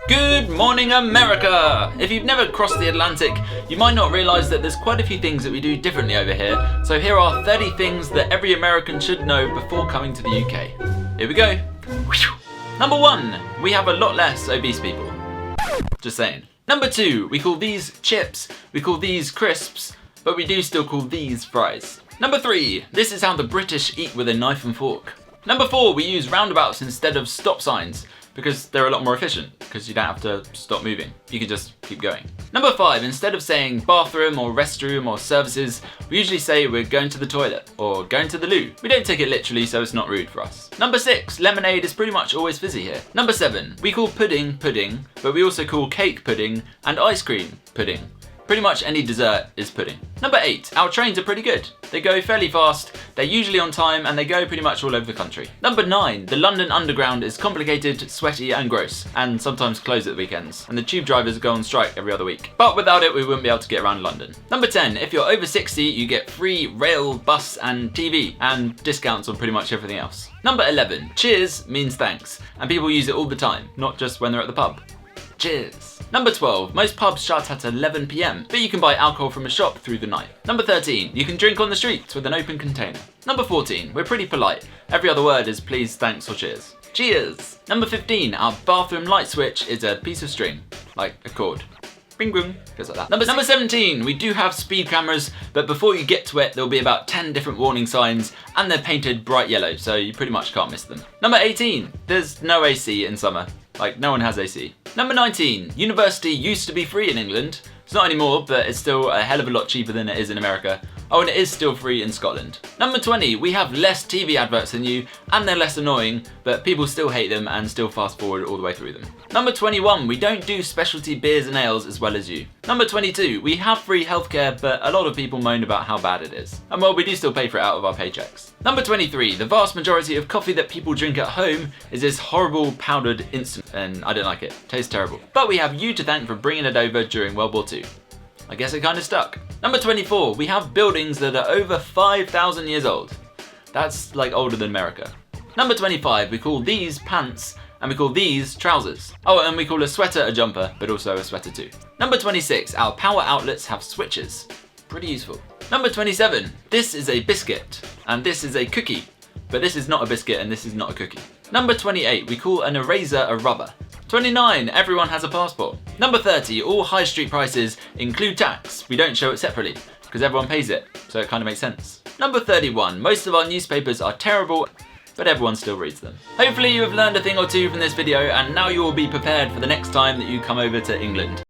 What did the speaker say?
Good morning, America! If you've never crossed the Atlantic, you might not realise that there's quite a few things that we do differently over here. So here are 30 things that every American should know before coming to the UK. Here we go. Number 1, we have a lot less obese people. Just saying. Number 2, we call these chips, we call these crisps, but we do still call these fries. Number 3, this is how the British eat with a knife and fork. Number 4, we use roundabouts instead of stop signs, because they're a lot more efficient, because you don't have to stop moving. You can just keep going. Number 5, instead of saying bathroom or restroom or services, we usually say we're going to the toilet or going to the loo. We don't take it literally, so it's not rude for us. Number 6, lemonade is pretty much always fizzy here. Number 7, we call pudding pudding, but we also call cake pudding and ice cream pudding. Pretty much any dessert is pudding. Number 8, our trains are pretty good. They go fairly fast, they're usually on time, and they go pretty much all over the country. Number 9, the London Underground is complicated, sweaty and gross, and sometimes closed at the weekends, and the tube drivers go on strike every other week. But without it, we wouldn't be able to get around London. Number 10, if you're over 60, you get free rail, bus and TV, and discounts on pretty much everything else. Number 11, cheers means thanks, and people use it all the time, not just when they're at the pub. Cheers. Number 12, most pubs shut at 11 PM, but you can buy alcohol from a shop through the night. Number 13, you can drink on the streets with an open container. Number 14, we're pretty polite. Every other word is please, thanks or cheers. Cheers. Number 15, our bathroom light switch is a piece of string, like a cord. Bing boom, goes like that. Number 17, we do have speed cameras, but before you get to it, there'll be about 10 different warning signs, and they're painted bright yellow, so you pretty much can't miss them. Number 18, there's no AC in summer. Like, no one has AC. Number 19, university used to be free in England. It's not anymore, but it's still a hell of a lot cheaper than it is in America. Oh, and it is still free in Scotland. Number 20, we have less TV adverts than you, and they're less annoying, but people still hate them and still fast forward all the way through them. Number 21, we don't do specialty beers and ales as well as you. Number 22, we have free healthcare, but a lot of people moan about how bad it is. And well, we do still pay for it out of our paychecks. Number 23, the vast majority of coffee that people drink at home is this horrible powdered instant, and I don't like it. Tastes terrible. But we have you to thank for bringing it over during World War II. I guess it kind of stuck. Number 24, we have buildings that are over 5,000 years old. That's like older than America. Number 25, we call these pants and we call these trousers. Oh, and we call a sweater a jumper, but also a sweater too. Number 26, our power outlets have switches. Pretty useful. Number 27, this is a biscuit and this is a cookie, but this is not a biscuit and this is not a cookie. Number 28, we call an eraser a rubber. 29, everyone has a passport. Number 30, all high street prices include tax. We don't show it separately because everyone pays it, so it kind of makes sense. Number 31, most of our newspapers are terrible, but everyone still reads them. Hopefully you have learned a thing or two from this video, and now you will be prepared for the next time that you come over to England.